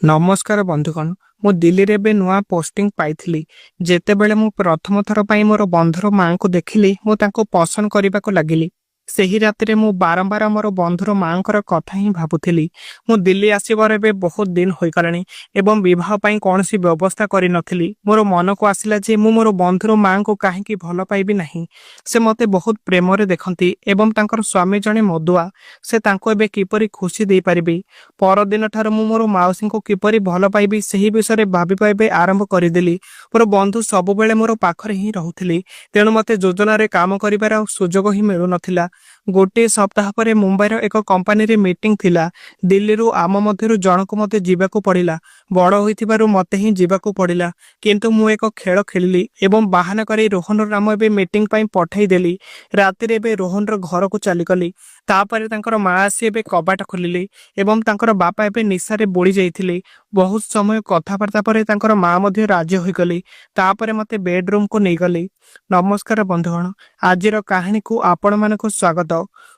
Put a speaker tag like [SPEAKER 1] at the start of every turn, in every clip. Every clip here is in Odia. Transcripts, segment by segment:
[SPEAKER 1] नमस्कार बंधुगण मु दिल्ली रे बे नुआ पोस्टिंग पाइथिली। जेतेबेले मु प्रथम थर पई मोर बंधुर मां को देखिली मु तांको पसंद करबा को लागिली। सेही राति रे मु बारंबार मोर बंधुर मांकर कथा ही भाबुथिली। मु दिल्ली आसीबार एबे बहुत दिन होई गलानी एवं विवाह पई कोनसी व्यवस्था करि नथिली। मोर मन को आसिला जे मु मोर बंधुर मां को काहे की भल पाइबी नाही। से मते बहुत प्रेम रे देखंती एवं तांकर स्वामी जणे मदुआ। से तांको एबे किपरि खुशी देई परिबी। पर दिन ठार मु मोर माउसी को किपरि भल पाइबी सेही विषय भाबी पाइबे आरंभ करिदेली। मोर बंधु सब बेले मोर पाखरे ही रहुथिले, तेणु मते योजना रे काम करिबार सुजोग ही मिलु नथिला। गोटे सप्ताह पर मुंबईर एक कंपनी रे मीटिंग थिला। दिल्ली रु आम मध्यरु जणको मते जीवाकू पड़िला। बड़ होइथिबारु मते ही जीवाकू पड़िला, किंतु मु एक खेल खेलिली एवं बाहाना करी रोहन रो नाम एबे मीटिंग पई पठाई देली। राति रे एबे रोहन रो घर को चली गली। तापरे तांकर मां आसी एबे कबाट खोलिले एवं तांकर बापा एबे निशा रे बोली जाइथिले। बहुत समय कथाबार्ता परे तांकर मां मध्ये राजी होई गली। तापरे मते बेडरूम को नै गली। नमस्कार बंधुगण, आजिर कहानी को आपण मानको स्वागत।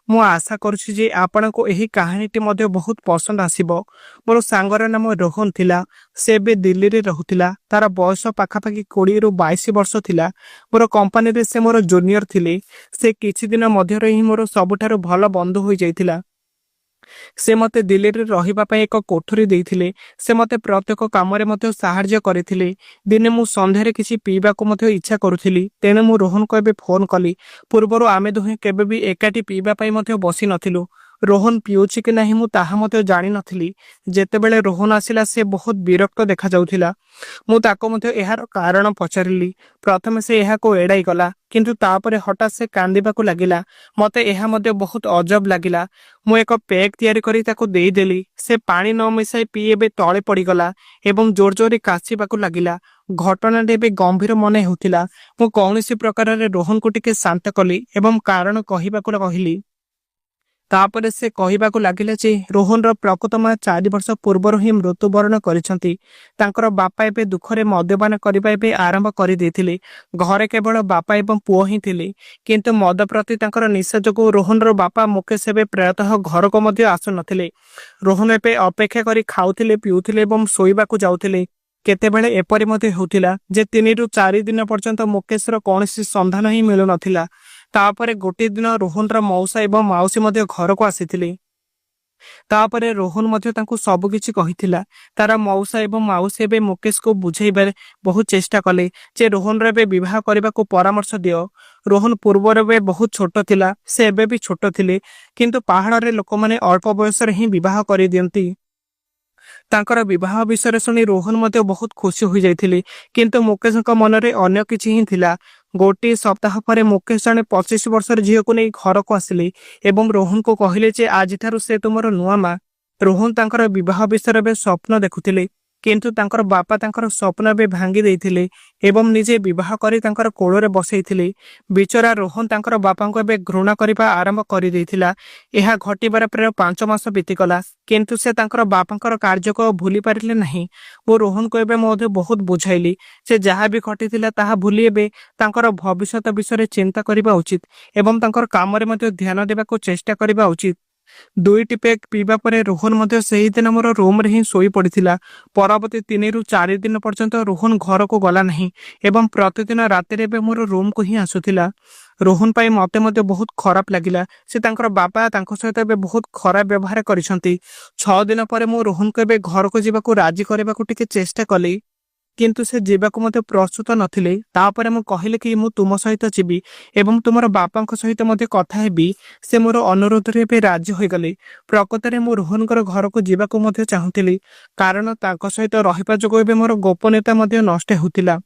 [SPEAKER 1] मु आशा करूछि जे आपनको एही कहानीटी मध्ये बहुत पसंद आसीबो। मोर सांगर नाम रोहन थिला। से बे दिल्ली रे रहुथिला। तार बयस पाखापाखि 20 रु 22 वर्ष थिला। मोर कंपनी रे से मोर जूनियर थिले। से किछि दिन मध्य रे ही मोर सबुठारु भल बंधु होई जाइथिला। से मते दिल्ली रे रहिबा पई एक कोठरी देइथिले। से मते प्रत्येक काम रे मते सहाय्य करिथिले। दिने मु संध्या रे किछि पीबा को मते इच्छा करूथिली, तेने मु रोहन को एबे फोन कली। पूर्वरु आमे दुहे केबे भी एकाठी पीबा पई मते बसी नथिलु। रोहन पिउछि कि नाही मु ताहा मते जानि नथिली। जेतेबेले रोहन आसिला से बहुत विरक्त देखा जाउथिला। मु ताको मते एहार कारण पचारिली। प्रथमे से एहा को एडाई गला, किंतु तापरे हठात से कांदिबा को लागिला। मते एहा मते बहुत अजब लागिला। मु एक पैक तयारी करी ताको देई देली। से पानी न मिसाई पी एबे तळे पड़ी गला एवं जोर जोर कासिबा को लागिला। घटना एबे गंभीर मने होतिला। मु कौनसी प्रकार रे रोहन को टिके शांत कली एवं कारण कहिबा को कहिली। तापरे से कहिबा को लागिले जे रोहन रो प्रकृत मां 4 वर्ष पूर्वर ही मृत्युवरण करिसंती। तांकर बापा एबे दुखरे मद्यपान करिबा एबे आरंभ करि देथिले। घरे केवल बापा एवं पुओ ही थिले, किंतु मद प्रति तांकर निशा जोगु रोहन रो बापा मुकेश एबे प्रायतः घर को मध्य आसु नथिले। रोहन एबे अपेक्षा करी खाउथिले, पिउथिले एवं सोइबा को जाउथिले। केतेबेले एपरि मते होतिला जे 3 रु 4 दिन पर्यंत मुकेश रो कोनसी संधान ही मिलु नथिला। तापरे गोटे दिन रोहन रा मौसा एवं माउसी मध्य घर को आसीथिले। तापरे रोहन मध्य तांको सब किछि कहिथिला। तारा मौसा एवं माउसी एबे मुकेश को बुझेइबार बहुत चेष्टा कले जे रोहन रे बे विवाह करबा को परामर्श दियो। रोहन पूर्वर बे बहुत छोट थिला। से एबे भी छोट थिले, किंतु पहाड़ रे लोक माने अल्प बयस रे ही विवाह करि दियंती। तांकर विवाह विषय सुनी रोहन मते बहुत खुशी हो जाइथिले, किंतु मुकेश मन रे अन्य किछि ही थिला। गोटे सप्ताह पर मुकेश जने 25 वर्षर झील को नहीं घर को आसिले एवं रोहन को कहले जे आज ठारू से तुमर नुआ मां। रोहन तांकर विवाह विषय बे स्वप्न देखुथिले, किंतु तांकर बापा तांकर स्वप्न बे भांगी देइथिले एवं निजे विवाह करी तांकर कोळ रे बसैथिले। बिचरा रोहन तांकर बापा को बे घृणा करिबा आरंभ करि देइथिला। एहा घटिबार प्राय 5 मास बीतीगला, किंतु से तांकर बापांकर कार्य को भूली पारिले नहीं। वो रोहन को एबे मोधे बहुत बुझाइली से जहा भी घटिथिला ताहा भूली एबे तांकर भविष्यत विषय चिंता करिबा उचित एवं तांकर काम रे मध्ये ध्यान देबा को चेष्टा करिबा उचित। 2टी पैक पीबा परे रोहन मध्ये सही दिन मोर रूम रे ही सोई पड़िथिला। परवर्ती 3 रु 4 दिन पर्यंत रोहन घर को गला नहीं एवं प्रतिदिन राति रे मोर रूम को ही आसुथिला। रोहन पाई मते मते बहुत खराब लागिला। से तांकर बापा तांको सहित एबे बहुत खराब व्यवहार करिसंती। 6 दिन परे मो रोहन को एबे घर को जीवा को राजी करबा को टिके चेष्टा कली, किंतु से जीवाक मते प्रस्तुत नथिले। तापरे मु कहिले कि मु तुम सहित जीवी एवं तुमर बापांक सहित मते कथा हेबी। से मोर अनुरोध रे बे राजी होई गले। प्रकृत रे मु रोहनकर घर को जीवाक मते चाहुथिली, कारण तांको सहित रहिबा जोगो एबे मोर गोपनीयता मते नष्ट होतिला।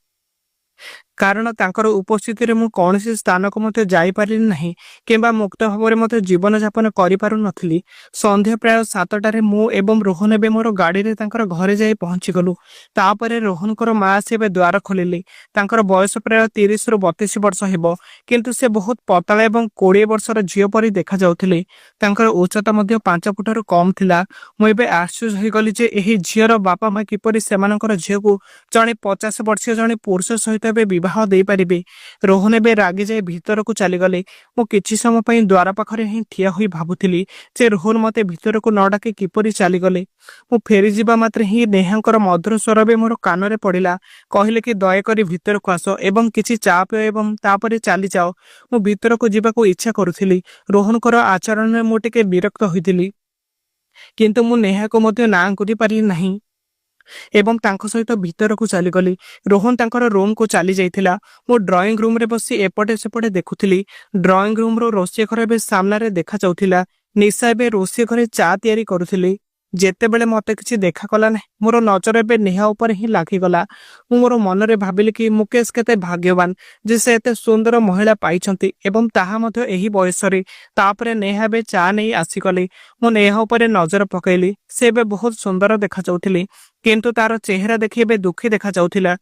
[SPEAKER 1] कारण तांकर उपस्थिति रे मु कोनसी स्थान को मते जाई पारिली नहीं किंबा मुक्त भाव मते जीवन यापन करि पारु नथिली। संध्या प्राय 7टा रे मु एवं रोहन एबे मोर गाड़ी रे तांकर घरे जाई पहुंची गलु। तापरे रोहनकर मां से एबे द्वार खोलिले। तांकर बयस प्राय 30 रु 32 वर्ष हेबो, किंतु से बहुत पतला एवं 20 वर्षर झियो परि देखा जाउथिले। तांकर उच्चता मध्ये 5 फुटरु कम थिला। मु एबे आश्चर्य होई गली जे एही झियर बापा मां किपरि सेमानकर झियो को जणे 50 वर्षीय जणे पुरुष सहित एबे विवाह ବିବାହ ଦେଇପାରିବେ। ରୋହନ ଏବେ ରାଗି ଯାଇ ଭିତରକୁ ଚାଲିଗଲେ। ମୁଁ କିଛି ସମୟ ପାଇଁ ଦ୍ୱାର ପାଖରେ ହିଁ ଠିଆ ହୋଇ ଭାବୁଥିଲି ଯେ ରୋହନ ମତେ ଭିତରକୁ ନ ଡାକି କିପରି ଚାଲିଗଲେ। ମୁଁ ଫେରିଯିବା ମାତ୍ରେ ହିଁ ନେହାଙ୍କର ମଧୁର ସ୍ୱର ବି ମୋର କାନରେ ପଡ଼ିଲା। କହିଲେ କି ଦୟାକରି ଭିତରକୁ ଆସ ଏବଂ କିଛି ଚା ପିଅ ଏବଂ ତାପରେ ଚାଲିଯାଅ। ମୁଁ ଭିତରକୁ ଯିବାକୁ ଇଚ୍ଛା କରୁଥିଲି। ରୋହନଙ୍କର ଆଚରଣରେ ମୁଁ ଟିକେ ବିରକ୍ତ ହୋଇଥିଲି, କିନ୍ତୁ ମୁଁ ନେହାକୁ ମଧ୍ୟ ନାଁ କରିପାରିଲି ନାହିଁ ଏବଂ ତାଙ୍କ ସହିତ ଭିତରକୁ ଚାଲିଗଲି। ରୋହନ ତାଙ୍କର ରୁମକୁ ଚାଲି ଯାଇଥିଲା। ମୁଁ ଡ୍ରଇଂ ରୁମରେ ବସି ଏପଟେ ସେପଟେ ଦେଖୁଥିଲି। ଡ୍ରଇଂ ରୁମର ରୋଷେଇ ଘର ଏବେ ସାମ୍ନାରେ ଦେଖାଯାଉଥିଲା। ନିଶା ଏବେ ରୋଷେଇ ଘରେ ଚା ତିଆରି କରୁଥିଲି। ଯେତେବେଳେ ମତେ କିଛି ଦେଖାଗଲା ନାହିଁ, ମୋର ନଜର ଏବେ ନେହା ଉପରେ ହିଁ ଲାଗିଗଲା। ମୁଁ ମୋର ମନରେ ଭାବିଲି କି ମୁକେଶ କେତେ ଭାଗ୍ୟବାନ ଯେ ସେ ଏତେ ସୁନ୍ଦର ମହିଳା ପାଇଛନ୍ତି ଏବଂ ତାହା ମଧ୍ୟ ଏହି ବୟସରେ। ତାପରେ ନେହା ଏବେ ଚା ନେଇ ଆସିଗଲେ। ମୁଁ ନେହା ଉପରେ ନଜର ପକାଇଲି। ସେ ଏବେ ବହୁତ ସୁନ୍ଦର ଦେଖାଯାଉଥିଲେ, କିନ୍ତୁ ତାର ଚେହେରା ଦେଖି ଏବେ ଦୁଃଖୀ ଦେଖାଯାଉଥିଲା।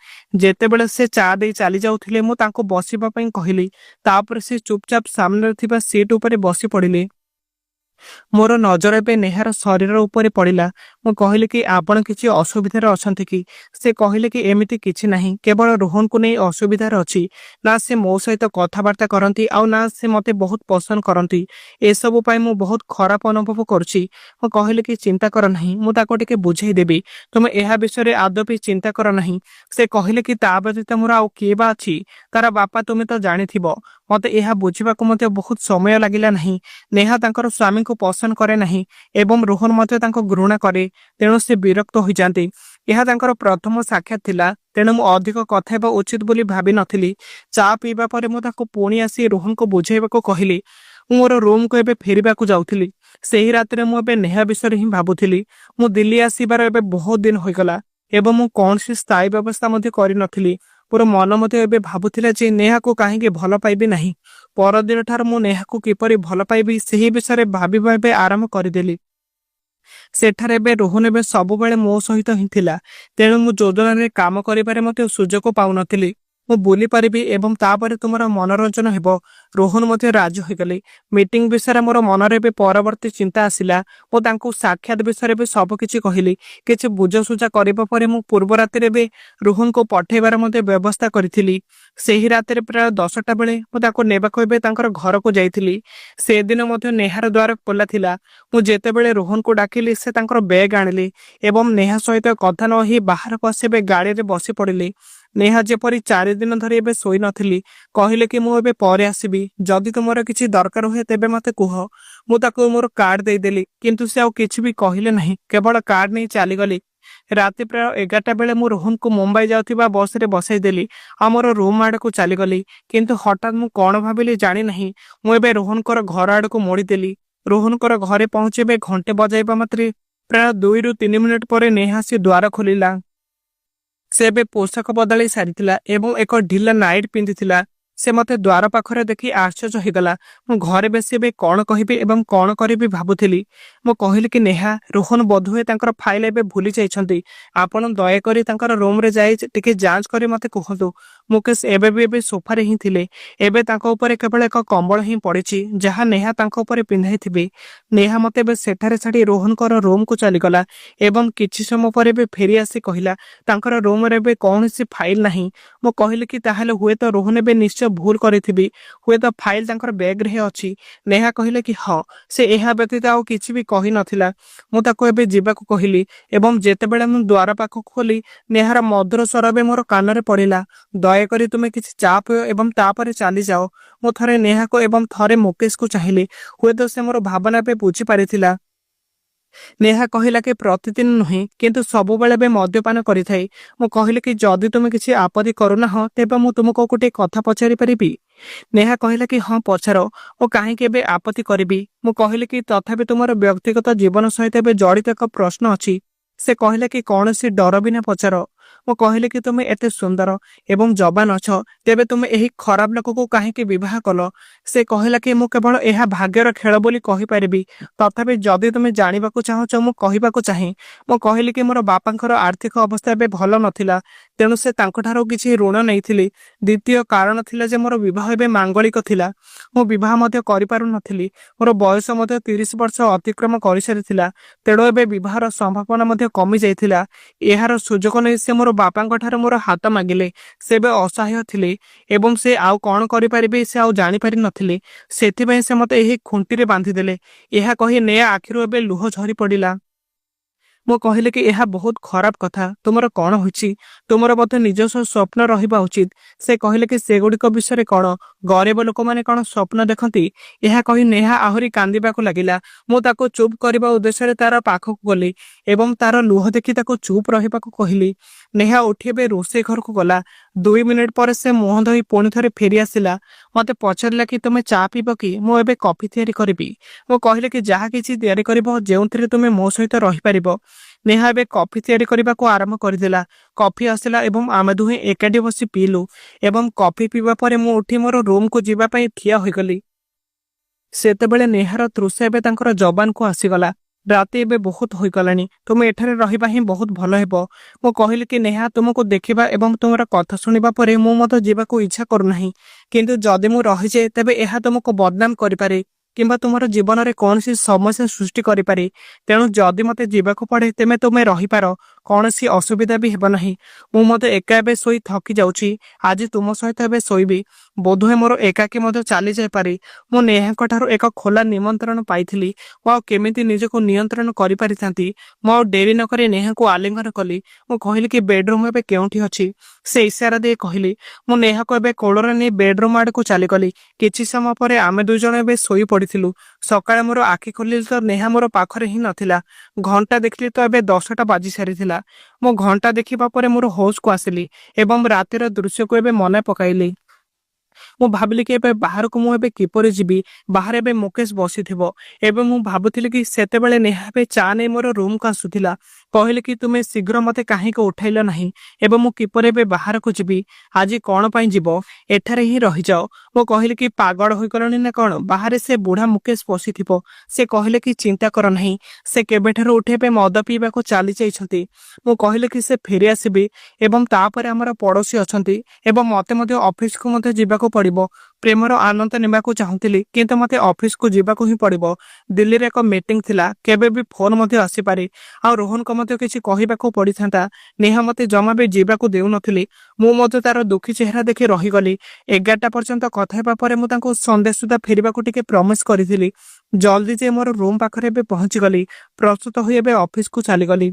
[SPEAKER 1] ଯେତେବେଳେ ସେ ଚା ଦେଇ ଚାଲି ଯାଉଥିଲେ, ମୁଁ ତାଙ୍କୁ ବସିବା ପାଇଁ କହିଲି। ତାପରେ ସେ ଚୁପଚାପ ସାମ୍ନାରେ ଥିବା ସିଟ୍ ଉପରେ ବସି ପଡ଼ିଲେ। ମୋର ନଜର ଏବେ ନେହାର ଶରୀର ଉପରେ ପଡ଼ିଲା। ମୁଁ କହିଲି କି ଆପଣ କିଛି ଅସୁବିଧାରେ ଅଛନ୍ତି କି? ସେ କହିଲେ କି ଏମିତି କିଛି ନାହିଁ, କେବଳ ରୋହନକୁ ନେଇ ଅସୁବିଧାରେ ଅଛି। ନା ସେ ମୋ ସହିତ କଥାବାର୍ତ୍ତା କରନ୍ତି ଆଉ ନା ସେ ମତେ ବହୁତ ପସନ୍ଦ କରନ୍ତି। ଏସବୁ ପାଇଁ ମୁଁ ବହୁତ ଖରାପ ଅନୁଭବ କରୁଛି। ମୁଁ କହିଲି କି ଚିନ୍ତା କର ନାହିଁ, ମୁଁ ତାକୁ ଟିକେ ବୁଝେଇ ଦେବି। ତୁମେ ଏହା ବିଷୟରେ ଆଦୌ ବି ଚିନ୍ତା କର ନାହିଁ। ସେ କହିଲେ କି ତା ବ୍ୟତୀତ ମୋର ଆଉ କିଏ ବା ଅଛି? ତାର ବାପା ତୁମେ ତ ଜାଣିଥିବ। ମତେ ଏହା ବୁଝିବାକୁ ମଧ୍ୟ ବହୁତ ସମୟ ଲାଗିଲା ନାହିଁ। ନେହା ତାଙ୍କର ସ୍ୱାମୀଙ୍କୁ ପସନ୍ଦ କରେ ନାହିଁ ଏବଂ ରୋହନ ମଧ୍ୟ ତାଙ୍କୁ ଘୃଣା କରେ। ତେଣୁ ସେ ବିରକ୍ତ ହୋଇଯାନ୍ତି। ଏହା ତାଙ୍କର ପ୍ରଥମ ସାକ୍ଷାତ ଥିଲା, ତେଣୁ ମୁଁ ଅଧିକ କଥା ହେବା ଉଚିତ ବୋଲି ଭାବି ନଥିଲି। ଚା ପିଇବା ପରେ ମୁଁ ତାକୁ ପୁଣି ଆସି ରୋହନକୁ ବୁଝାଇବାକୁ କହିଲି। ମୁଁ ମୋର ରୁମକୁ ଏବେ ଫେରିବାକୁ ଯାଉଥିଲି। ସେହି ରାତିରେ ମୁଁ ଏବେ ନେହା ବିଷୟରେ ହିଁ ଭାବୁଥିଲି। ମୁଁ ଦିଲ୍ଲୀ ଆସିବାର ଏବେ ବହୁତ ଦିନ ହୋଇଗଲା ଏବଂ ମୁଁ କୌଣସି ସ୍ଥାୟୀ ବ୍ୟବସ୍ଥା ମଧ୍ୟ କରିନଥିଲି। ମୋର ମନ ମଧ୍ୟ ଏବେ ଭାବୁଥିଲା ଯେ ନେହାକୁ କାହିଁକି ଭଲ ପାଇବି ନାହିଁ। ପରଦିନ ଠାରୁ ମୁଁ ନେହାକୁ କିପରି ଭଲ ପାଇବି ସେହି ବିଷୟରେ ଭାବିବା ଏବେ ଆରମ୍ଭ କରିଦେଲି। ସେଠାରେ ଏବେ ରୋହନ ଏବେ ସବୁବେଳେ ମୋ ସହିତ ହିଁ ଥିଲା। ତେଣୁ ମୁଁ ଯୋଜନାରେ କାମ କରିବାରେ ମଧ୍ୟ ସୁଯୋଗ ପାଉନଥିଲି। ମୁଁ ବୁଲି ପାରିବି ଏବଂ ତାପରେ ତୁମର ମନୋରଞ୍ଜନ ହେବ। ରୋହନ ମଧ୍ୟ ରାଜି ହୋଇଗଲେ। ମିଟିଂ ବିଷୟରେ ମୋର ମନରେ ଏବେ ପରବର୍ତ୍ତୀ ଚିନ୍ତା ଆସିଲା। ମୁଁ ତାଙ୍କୁ ସାକ୍ଷାତ ବିଷୟରେ ଏବେ ସବୁକିଛି କହିଲି। କିଛି ବୁଝାସୁଝା କରିବା ପରେ ମୁଁ ପୂର୍ବ ରାତିରେ ଏବେ ରୋହନକୁ ପଠାଇବାର ମଧ୍ୟ ବ୍ୟବସ୍ଥା କରିଥିଲି। ସେହି ରାତିରେ ପ୍ରାୟ 10ଟା ବେଳେ ମୁଁ ତାକୁ ନେବାକୁ ଏବେ ତାଙ୍କର ଘରକୁ ଯାଇଥିଲି। ସେଦିନ ମଧ୍ୟ ନେହାର ଦ୍ୱାର ଖୋଲା ଥିଲା। ମୁଁ ଯେତେବେଳେ ରୋହନକୁ ଡାକିଲି, ସେ ତାଙ୍କର ବ୍ୟାଗ୍ ଆଣିଲେ ଏବଂ ନେହା ସହିତ କଥା ନ ହୋଇ ବାହାରକୁ ଆସି ଏବେ ଗାଡ଼ିରେ ବସି ପଡ଼ିଲେ। ନେହା ଯେପରି 4 ଦିନ ଧରି ଏବେ ଶୋଇନଥିଲି। କହିଲେ କି ମୁଁ ଏବେ ପରେ ଆସିବି। ଯଦି ତୁମର କିଛି ଦରକାର ହୁଏ ତେବେ ମତେ କୁହ। ମୁଁ ତାକୁ ମୋର କାର୍ଡ ଦେଇଦେଲି, କିନ୍ତୁ ସେ ଆଉ କିଛି ବି କହିଲେ ନାହିଁ, କେବଳ କାର୍ଡ ନେଇ ଚାଲିଗଲି। ରାତି ପ୍ରାୟ 11ଟା ବେଳେ ମୁଁ ରୋହନକୁ ମୁମ୍ବାଇ ଯାଉଥିବା ବସରେ ବସାଇଦେଲି ଆଉ ମୋର ରୁମ୍ ଆଡ଼କୁ ଚାଲିଗଲି। କିନ୍ତୁ ହଠାତ୍ ମୁଁ କଣ ଭାବିଲି ଜାଣିନାହିଁ, ମୁଁ ଏବେ ରୋହନଙ୍କର ଘର ଆଡ଼କୁ ମୋଡ଼ିଦେଲି। ରୋହନଙ୍କର ଘରେ ପହଞ୍ଚି ଏବେ ଘଣ୍ଟେ ବଜାଇବା ମାତ୍ରେ ପ୍ରାୟ 2ରୁ 3 ମିନିଟ୍ ପରେ ନେହା ଆସି ଦ୍ୱାର ଖୋଲିଲା। ସେ ଏବେ ପୋଷାକ ବଦଳାଇ ସାରିଥିଲା ଏବଂ ଏକ ଢିଲା ନାଇଟ୍ ପିନ୍ଧିଥିଲା। ସେ ମତେ ଦ୍ୱାର ପାଖରେ ଦେଖି ଆଶ୍ଚର୍ଯ୍ୟ ହୋଇଗଲା। ମୁଁ ଘରେ ବସି ଏବେ କଣ କହିବି ଏବଂ କଣ କରିବି ଭାବୁଥିଲି। ମୁଁ କହିଲି କି ନେହା, ରୋହନ ବୋଧହୁଏ ତାଙ୍କର ଫାଇଲ ଏବେ ଭୁଲି ଯାଇଛନ୍ତି। ଆପଣ ଦୟାକରି ତାଙ୍କର ରୁମରେ ଯାଇ ଟିକେ ଯାଞ୍ଚ କରି ମତେ କୁହନ୍ତୁ। ମୁକେଶ ଏବେ ସୋଫାରେ ହିଁ ଥିଲେ। ଏବେ ତାଙ୍କ ଉପରେ କେବଳ ଏକ କମ୍ବଳ ହିଁ ପଡ଼ିଛି, ଯାହା ନେହା ତାଙ୍କ ଉପରେ ପିନ୍ଧାଇଥିବେ। ନେହା ମତେ ଏବେ ସେଠାରେ ଛାଡ଼ି ରୋହନଙ୍କର ରୁମକୁ ଚାଲିଗଲା ଏବଂ କିଛି ସମୟ ପରେ ଏବେ ଫେରି ଆସି କହିଲା ତାଙ୍କର ରୁମରେ ଏବେ କୌଣସି ଫାଇଲ ନାହିଁ। ମୁଁ କହିଲି କି ତାହେଲେ ହୁଏତ ରୋହନ ଏବେ ନିଶ୍ଚୟ ଭୁଲ କରିଥିବି। ହୁଏତ ଫାଇଲ ତାଙ୍କର ବ୍ୟାଗରେ ହିଁ ଅଛି। ନେହା କହିଲେ କି ହଁ। ସେ ଏହା ବ୍ୟତୀତ ଆଉ କିଛି ବି କହିନଥିଲା। ମୁଁ ତାକୁ ଏବେ ଯିବାକୁ କହିଲି ଏବଂ ଯେତେବେଳେ ମୁଁ ଦ୍ୱାର ପାଖକୁ ଗଲି, ନେହାର ମଧୁର ସ୍ୱର ଏବେ ମୋର କାନରେ ପଡ଼ିଲା। ଦୟାକରି ତୁମେ କିଛି ଚା ପିଅ ଏବଂ ତାପରେ ଚାଲିଯାଅ। ମୁଁ ଥରେ ନେହାକୁ ଏବଂ ଥରେ ମୁକେଶକୁ ଚାହିଁଲି। ହୁଏତ ସେ ମୋର ଭାବନା ଏବେ ବୁଝିପାରିଥିଲା। ନେହା କହିଲା କି ପ୍ରତିଦିନ ନୁହେଁ, କିନ୍ତୁ ସବୁବେଳେ ଏବେ ମଦ୍ୟପାନ କରିଥାଏ। ମୁଁ କହିଲି କି ଯଦି ତୁମେ କିଛି ଆପତ୍ତି କରୁନାହଁ ତେବେ ମୁଁ ତୁମକୁ ଗୋଟେ କଥା ପଚାରି ପାରିବି? ନେହା କହିଲା କି ହଁ ପଚାର। ମୁଁ କାହିଁକି ଏବେ ଆପତ୍ତି କରିବି? ମୁଁ କହିଲି କି ତଥାପି ତୁମର ବ୍ୟକ୍ତିଗତ ଜୀବନ ସହିତ ଏବେ ଜଡ଼ିତ ଏକ ପ୍ରଶ୍ନ ଅଛି। ସେ କହିଲା କି କୌଣସି ଡର ବିନା ପଚାର। ମୁଁ କହିଲି କି ତୁମେ ଏତେ ସୁନ୍ଦର ଏବଂ ଯବାନ ଅଛ, ତେବେ ତୁମେ ଏହି ଖରାପ ଲୋକକୁ କାହିଁକି ବିବାହ କଲ? ସେ କହିଲା କି ମୁଁ କେବଳ ଏହା ଭାଗ୍ୟର ଖେଳ ବୋଲି କହିପାରିବି। ତଥାପି ଯଦି ତୁମେ ଜାଣିବାକୁ ଚାହୁଁଛ, ମୁଁ କହିବାକୁ ଚାହେଁ। ମୁଁ କହିଲି କି ମୋର ବାପାଙ୍କର ଆର୍ଥିକ ଅବସ୍ଥା ଏବେ ଭଲ ନଥିଲା। ତେଣୁ ସେ ତାଙ୍କଠାରୁ କିଛି ଋଣ ନେଇଥିଲି। ଦ୍ୱିତୀୟ କାରଣ ଥିଲା ଯେ ମୋର ବିବାହ ଏବେ ମାଙ୍ଗଳିକ ଥିଲା। ମୁଁ ବିବାହ ମଧ୍ୟ କରିପାରୁନଥିଲି। ମୋର ବୟସ ମଧ୍ୟ 30 ବର୍ଷ ଅତିକ୍ରମ କରିସାରିଥିଲା। ତେଣୁ ଏବେ ବିବାହର ସମ୍ଭାବନା ମଧ୍ୟ କମି ଯାଇଥିଲା। ଏହାର ସୁଯୋଗ ନେଇ ସେ ମୋର ବାପାଙ୍କଠାରୁ ମୋର ହାତ ମାଗିଲେ। ସେ ଏବେ ଅସହାୟ ଥିଲେ ଏବଂ ସେ ଆଉ କଣ କରିପାରିବେ ସେ ଆଉ ଜାଣିପାରି ନଥିଲେ। ସେଥିପାଇଁ ସେ ମୋତେ ଏହି ଖୁଣ୍ଟିରେ ବାନ୍ଧିଦେଲେ। ଏହା କହି ନେହା ଆଖିରୁ ଏବେ ଲୁହ ଝରି ପଡ଼ିଲା। ମୁଁ କହିଲି କି ଏହା ବହୁତ ଖରାପ କଥା। ତୁମର କଣ ହୋଇଛି? ତୁମର ବୋଧେ ନିଜସ୍ୱ ସ୍ୱପ୍ନ ରହିବା ଉଚିତ। ସେ କହିଲେ କି ସେଗୁଡ଼ିକ ବିଷୟରେ କଣ? ଗରିବ ଲୋକମାନେ କଣ ସ୍ୱପ୍ନ ଦେଖନ୍ତି? ଏହା କହି ନେହା ଆହୁରି କାନ୍ଦିବାକୁ ଲାଗିଲା। ମୁଁ ତାକୁ ଚୁପ୍ କରିବା ଉଦ୍ଦେଶ୍ୟରେ ତାର ପାଖକୁ ଗଲି ଏବଂ ତାର ଲୁହ ଦେଖି ତାକୁ ଚୁପ୍ ରହିବାକୁ କହିଲି। ନେହା ଉଠି ଏବେ ରୋଷେଇ ଘରକୁ ଗଲା। 2 ମିନିଟ୍ ପରେ ସେ ମୁହଁ ଧୋଇ ପୁଣି ଥରେ ଫେରି ଆସିଲା। ମୋତେ ପଚାରିଲା କି ତୁମେ ଚା ପିଇବ କି? ମୁଁ ଏବେ କଫି ତିଆରି କରିବି। ମୁଁ କହିଲି କି ଯାହା କିଛି ତିଆରି କରିବ ଯେଉଁଥିରେ ତୁମେ ମୋ ସହିତ ରହିପାରିବ। ନେହା ଏବେ କଫି ତିଆରି କରିବାକୁ ଆରମ୍ଭ କରିଦେଲା। କଫି ଆସିଲା ଏବଂ ଆମେ ଦୁହେଁ ଏକାଠି ବସି ପିଇଲୁ ଏବଂ କଫି ପିଇବା ପରେ ମୁଁ ଉଠି ମୋର ରୁମକୁ ଯିବା ପାଇଁ ଠିଆ ହୋଇଗଲି। ସେତେବେଳେ ନେହାର ତୃଷା ଏବେ ତାଙ୍କର ଜବାନକୁ ଆସିଗଲା। ରାତି ଏବେ ବହୁତ ହୋଇଗଲାଣି। ତୁମେ ଏଠାରେ ରହିବା ହିଁ ବହୁତ ଭଲ ହେବ। ମୁଁ କହିଲି କି ନେହା ତୁମକୁ ଦେଖିବା ଏବଂ ତୁମର କଥା ଶୁଣିବା ପରେ ମୁଁ ମଧ୍ୟ ଯିବାକୁ ଇଚ୍ଛା କରୁନାହିଁ। କିନ୍ତୁ ଯଦି ମୁଁ ରହିଯାଏ ତେବେ ଏହା ତୁମକୁ ବଦନାମ କରିପାରେ କିମ୍ବା ତୁମର ଜୀବନରେ କୌଣସି ସମସ୍ୟା ସୃଷ୍ଟି କରିପାରେ। ତେଣୁ ଯଦି ମୋତେ ଯିବାକୁ ପଡ଼େ ତେବେ ତୁମେ ରହିପାର। କୌଣସି ଅସୁବିଧା ବି ହେବ ନାହିଁ। ମୁଁ ମଧ୍ୟ ଏକା ଏବେ ଶୋଇ ଥକି ଯାଉଛି। ଆଜି ତୁମ ସହିତ ଏବେ ଶୋଇବି। ବୋଧହୁଏ ମୋର ଏକାକୀ ମଧ୍ୟ ଚାଲିଯାଇପାରେ। ମୁଁ ନେହାଙ୍କଠାରୁ ଏକ ଖୋଲା ନିମନ୍ତ୍ରଣ ପାଇଥିଲି। ମୁଁ ଆଉ କେମିତି ନିଜକୁ ନିୟନ୍ତ୍ରଣ କରିପାରିଥାନ୍ତି? ମୁଁ ଆଉ ଡେରି ନ କରି ନେହାକୁ ଆଲିଙ୍ଗନ କଲି। ମୁଁ କହିଲି କି ବେଡରୁମ୍ ଏବେ କେଉଁଠି ଅଛି? ସେ ଇସାରା ଦେଇ କହିଲି। ମୁଁ ନେହାକୁ ଏବେ କୋଳରେ ନେଇ ବେଡରୁମ୍ ଆଡ଼କୁ ଚାଲିଗଲି। କିଛି ସମୟ ପରେ ଆମେ ଦୁଇଜଣ ଏବେ ଶୋଇ ପଡ଼ିଥିଲୁ। ସକାଳେ ମୋର ଆଖି ଖୋଲିଲି ତ ନେହା ମୋର ପାଖରେ ହିଁ ନଥିଲା। ଘଣ୍ଟା ଦେଖିଲି ତ ଏବେ 10ଟା ବାଜି ସାରିଥିଲା। ମୁଁ ଘଣ୍ଟା ଦେଖିବା ପରେ ମୋର ହୋସକୁ ଆସିଲି ଏବଂ ରାତିର ଦୃଶ୍ୟକୁ ଏବେ ମନେ ପକାଇଲି। ମୁଁ ଭାବିଲି କି ଏବେ ବାହାରକୁ ମୁଁ ଏବେ କିପରି ଯିବି? ବାହାରେ ଏବେ ମୁକେଶ ବସିଥିବ। ଏବେ ମୁଁ ଭାବୁଥିଲି କି ସେତେବେଳେ ନେହା ଏବେ ଚା ନେଇ ମୋର ରୁମକୁ ଆସୁଥିଲା। କହିଲି କି ତୁମେ ଶୀଘ୍ର ମୋତେ କାହିଁକି ଉଠାଇଲ ନାହିଁ? ଏବେ ମୁଁ କିପରି ଏବେ ବାହାରକୁ ଯିବି? ଆଜି କଣ ପାଇଁ ଯିବ? ଏଠାରେ ହିଁ ରହିଯାଅ। ମୁଁ କହିଲି କି ପାଗଳ ହୋଇଗଲଣି ନା କଣ? ବାହାରେ ସେ ବୁଢ଼ା ମୁକେଶ ବସିଥିବ। ସେ କହିଲେ କି ଚିନ୍ତା କର ନାହିଁ। ସେ କେବେଠାରୁ ଉଠି ଏବେ ମଦ ପିଇବାକୁ ଚାଲି ଯାଇଛନ୍ତି। ମୁଁ କହିଲି କି ସେ ଫେରି ଆସିବି ଏବଂ ତାପରେ ଆମର ପଡ଼ୋଶୀ ଅଛନ୍ତି ଏବଂ ମୋତେ ମଧ୍ୟ ଅଫିସକୁ ମଧ୍ୟ ଯିବାକୁ ପଡ଼ିବ। ପ୍ରେମର ଆନନ୍ଦ ନେବାକୁ ଚାହୁଁଥିଲି କିନ୍ତୁ ମୋତେ ଅଫିସକୁ ଯିବାକୁ ହିଁ ପଡ଼ିବ। ଦିଲ୍ଲୀରେ ଏକ ମିଟିଂ ଥିଲା। କେବେ ବି ଫୋନ୍ ମଧ୍ୟ ଆସିପାରେ। ଆଉ ରୋହନକୁ ମଧ୍ୟ କିଛି କହିବାକୁ ପଡ଼ିଥାନ୍ତା। ନେହା ମୋତେ ଜମା ବି ଯିବାକୁ ଦେଉନଥିଲି। ମୁଁ ମଧ୍ୟ ତାର ଦୁଃଖୀ ଚେହେରା ଦେଖି ରହିଗଲି। 11ଟା ପର୍ଯ୍ୟନ୍ତ କଥା ହେବା ପରେ ମୁଁ ତାଙ୍କୁ ସନ୍ଧ୍ୟା ସୁଦ୍ଧା ଫେରିବାକୁ ଟିକେ ପ୍ରମିସ୍ କରିଥିଲି। ଜଲ୍ଦି ଯେ ମୋର ରୁମ୍ ପାଖରେ ଏବେ ପହଞ୍ଚିଗଲି। ପ୍ରସ୍ତୁତ ହୋଇ ଏବେ ଅଫିସକୁ ଚାଲିଗଲି।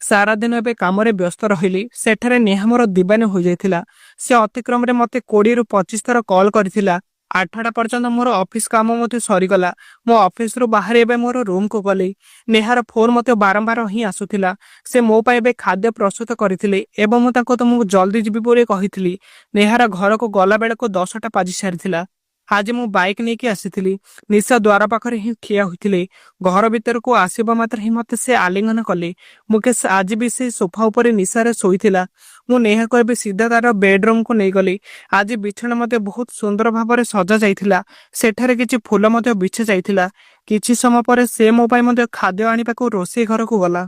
[SPEAKER 1] ସାରା ଦିନ ଏବେ କାମରେ ବ୍ୟସ୍ତ ରହିଲି। ସେଠାରେ ନେହା ମୋର ଦିବାନୀ ହୋଇଯାଇଥିଲା। ସେ ଅତିକ୍ରମରେ ମୋତେ 20ରୁ 25 ଥର କଲ୍ କରିଥିଲା। 8ଟା ପର୍ଯ୍ୟନ୍ତ ମୋର ଅଫିସ କାମ ମଧ୍ୟ ସରିଗଲା। ମୁଁ ଅଫିସରୁ ବାହାରି ଏବେ ମୋର ରୁମକୁ ଗଲି। ନେହାର ଫୋନ୍ ମଧ୍ୟ ବାରମ୍ବାର ହିଁ ଆସୁଥିଲା। ସେ ମୋ ପାଇଁ ଏବେ ଖାଦ୍ୟ ପ୍ରସ୍ତୁତ କରିଥିଲେ ଏବଂ ମୁଁ ତାଙ୍କୁ ତୁମକୁ ଜଲ୍ଦି ଯିବି ବୋଲି କହିଥିଲି। ନେହାର ଘରକୁ ଗଲା ବେଳକୁ 10ଟା ବାଜି ସାରିଥିଲା। ଆଜି ମୁଁ ବାଇକ୍ ନେଇକି ଆସିଥିଲି। ନିଶା ଦ୍ୱାର ପାଖରେ ହିଁ ଠିଆ ହୋଇଥିଲେ। ଘର ଭିତରକୁ ଆସିବା ମାତ୍ରେ ହିଁ ମୋତେ ସେ ଆଲିଙ୍ଗନ କଲେ। ମୁକେଶ ଆଜି ବି ସେ ସୋଫା ଉପରେ ନିଶାରେ ଶୋଇଥିଲା। ମୁଁ ନେହାକୁ ଏବେ ସିଧା ତାର ବେଡରୁମକୁ ନେଇଗଲି। ଆଜି ବିଛଣା ମଧ୍ୟ ବହୁତ ସୁନ୍ଦର ଭାବରେ ସଜା ଯାଇଥିଲା। ସେଠାରେ କିଛି ଫୁଲ ମଧ୍ୟ ବିଛା ଯାଇଥିଲା। କିଛି ସମୟ ପରେ ସେ ମୋ ପାଇଁ ମଧ୍ୟ ଖାଦ୍ୟ ଆଣିବାକୁ ରୋଷେଇ ଘରକୁ ଗଲା।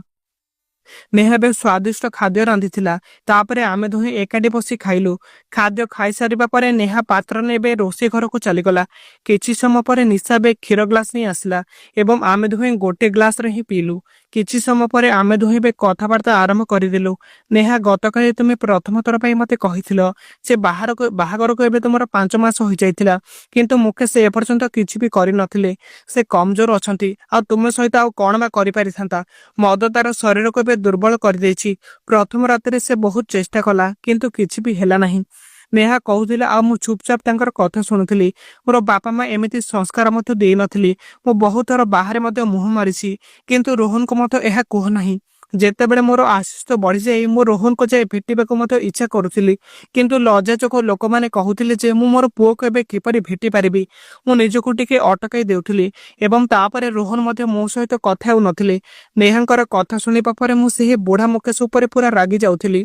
[SPEAKER 1] ନେହା ଏବେ ସ୍ୱାଦିଷ୍ଟ ଖାଦ୍ୟ ରାନ୍ଧିଥିଲା। ତାପରେ ଆମେ ଦୁହେଁ ଏକାଠି ବସି ଖାଇଲୁ। ଖାଦ୍ୟ ଖାଇସାରିବା ପରେ ନେହା ପାତ୍ର ନେଇ ଏବେ ରୋଷେଇ ଘରକୁ ଚାଲିଗଲା। କିଛି ସମୟ ପରେ ନିଶା ଏବେ କ୍ଷୀର ଗ୍ଲାସ ନେଇ ଆସିଲା ଏବଂ ଆମେ ଦୁହେଁ ଗୋଟେ ଗ୍ଲାସରେ ହିଁ ପିଇଲୁ। କିଛି ସମୟ ପରେ ଆମେ ଦୁହେଁ ଏବେ କଥାବାର୍ତ୍ତା ଆରମ୍ଭ କରିଦେଲୁ। ନେହା ଗତକାଲି ତୁମେ ପ୍ରଥମ ଥର ପାଇଁ ମୋତେ କହିଥିଲ ସେ ବାହାଘରକୁ ଏବେ ତୁମର 5 ମାସ ହୋଇଯାଇଥିଲା କିନ୍ତୁ ମୁକେଶ ଏପର୍ଯ୍ୟନ୍ତ କିଛି ବି କରିନଥିଲେ। ସେ କମଜୋର ଅଛନ୍ତି ଆଉ ତୁମ ସହିତ ଆଉ କଣ ବା କରିପାରିଥାନ୍ତା? ମଦ ତାର ଶରୀରକୁ ଏବେ ଦୁର୍ବଳ କରିଦେଇଛି। ପ୍ରଥମ ରାତିରେ ସେ ବହୁତ ଚେଷ୍ଟା କଲା କିନ୍ତୁ କିଛି ବି ହେଲା ନାହିଁ। ନେହା କହୁଥିଲା ଆଉ ମୁଁ ଚୁପଚାପ ତାଙ୍କର କଥା ଶୁଣୁଥିଲି। ମୋର ବାପା ମା ଏମିତି ସଂସ୍କାର ମଧ୍ୟ ଦେଇନଥିଲି। ମୁଁ ବହୁତ ଥର ବାହାରେ ମଧ୍ୟ ମୁହଁ ମାରିଛି କିନ୍ତୁ ରୋହନକୁ ମଧ୍ୟ ଏହା କୁହ ନାହିଁ। ଯେତେବେଳେ ମୋର ଆଶ୍ୱସ୍ତ ବଢ଼ିଯାଇ ମୁଁ ରୋହନକୁ ଯାଇ ଭେଟିବାକୁ ମଧ୍ୟ ଇଚ୍ଛା କରୁଥିଲି କିନ୍ତୁ ଲଜ୍ଜା ଯୋଗୁଁ ଲୋକମାନେ କହୁଥିଲେ ଯେ ମୁଁ ମୋର ପୁଅକୁ ଏବେ କିପରି ଭେଟି ପାରିବି। ମୁଁ ନିଜକୁ ଟିକେ ଅଟକାଇ ଦେଉଥିଲି ଏବଂ ତାପରେ ରୋହନ ମଧ୍ୟ ମୋ ସହିତ କଥା ହେଉନଥିଲେ। ନେହାଙ୍କର କଥା ଶୁଣିବା ପରେ ମୁଁ ସେହି ବୁଢ଼ା ମୁକେଶ ଉପରେ ପୁରା ରାଗି ଯାଉଥିଲି।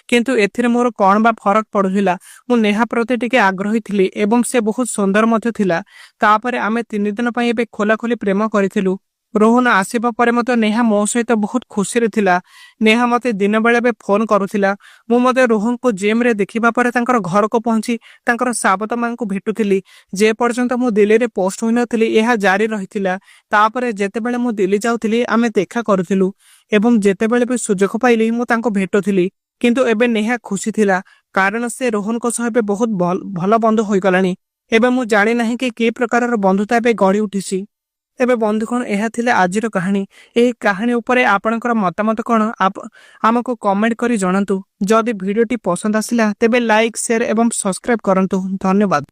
[SPEAKER 1] କିନ୍ତୁ ଏଥିରେ ମୋର କଣ ବା ଫରକ ପଡୁଥିଲା? ମୁଁ ନେହା ପ୍ରତି ଟିକେ ଆଗ୍ରହୀ ଥିଲି ଏବଂ ସେ ବହୁତ ସୁନ୍ଦର ମଧ୍ୟ ଥିଲା। ତାପରେ ଆମେ 3 ଦିନ ପାଇଁ ଏବେ ଖୋଲାଖୋଲି ପ୍ରେମ କରିଥିଲୁ। ରୋହନ ଆସିବା ପରେ ମଧ୍ୟ ନେହା ମୋ ସହିତ ବହୁତ ଖୁସିରେ ଥିଲା। ନେହା ମୋତେ ଦିନ ବେଳେ ବି ଫୋନ କରୁଥିଲା। ମୁଁ ମଧ୍ୟ ରୋହନକୁ ଜିମ୍ରେ ଦେଖିବା ପରେ ତାଙ୍କର ଘରକୁ ପହଞ୍ଚି ତାଙ୍କର ସାବତ ମାଙ୍କୁ ଭେଟୁଥିଲି। ଯେ ପର୍ଯ୍ୟନ୍ତ ମୁଁ ଦିଲ୍ଲୀରେ ପୋଷ୍ଟ ହୋଇନଥିଲି ଏହା ଜାରି ରହିଥିଲା। ତାପରେ ଯେତେବେଳେ ମୁଁ ଦିଲ୍ଲୀ ଯାଉଥିଲି ଆମେ ଦେଖା କରୁଥିଲୁ ଏବଂ ଯେତେବେଳେ ବି ସୁଯୋଗ ପାଇଲି ମୁଁ ତାଙ୍କୁ ଭେଟୁଥିଲି। କିନ୍ତୁ ଏବେ ନେହା ଖୁସି ଥିଲା କାରଣ ସେ ରୋହନଙ୍କ ସହ ଏବେ ବହୁତ ଭଲ ବନ୍ଧୁ ହୋଇଗଲାଣି। ଏବେ ମୁଁ ଜାଣି ନାହିଁ କି କି ପ୍ରକାରର ବନ୍ଧୁତା ଏବେ ଗଢ଼ି ଉଠିଛି। ଏବେ ବନ୍ଧୁଗଣ ଏହା ଥିଲା ଆଜିର କାହାଣୀ। ଏହି କାହାଣୀ ଉପରେ ଆପଣଙ୍କର ମତାମତ କ'ଣ ଆମକୁ କମେଣ୍ଟ କରି ଜଣାନ୍ତୁ। ଯଦି ଭିଡ଼ିଓଟି ପସନ୍ଦ ଆସିଲା ତେବେ ଲାଇକ୍ ସେୟାର ଏବଂ ସବସ୍କ୍ରାଇବ କରନ୍ତୁ। ଧନ୍ୟବାଦ।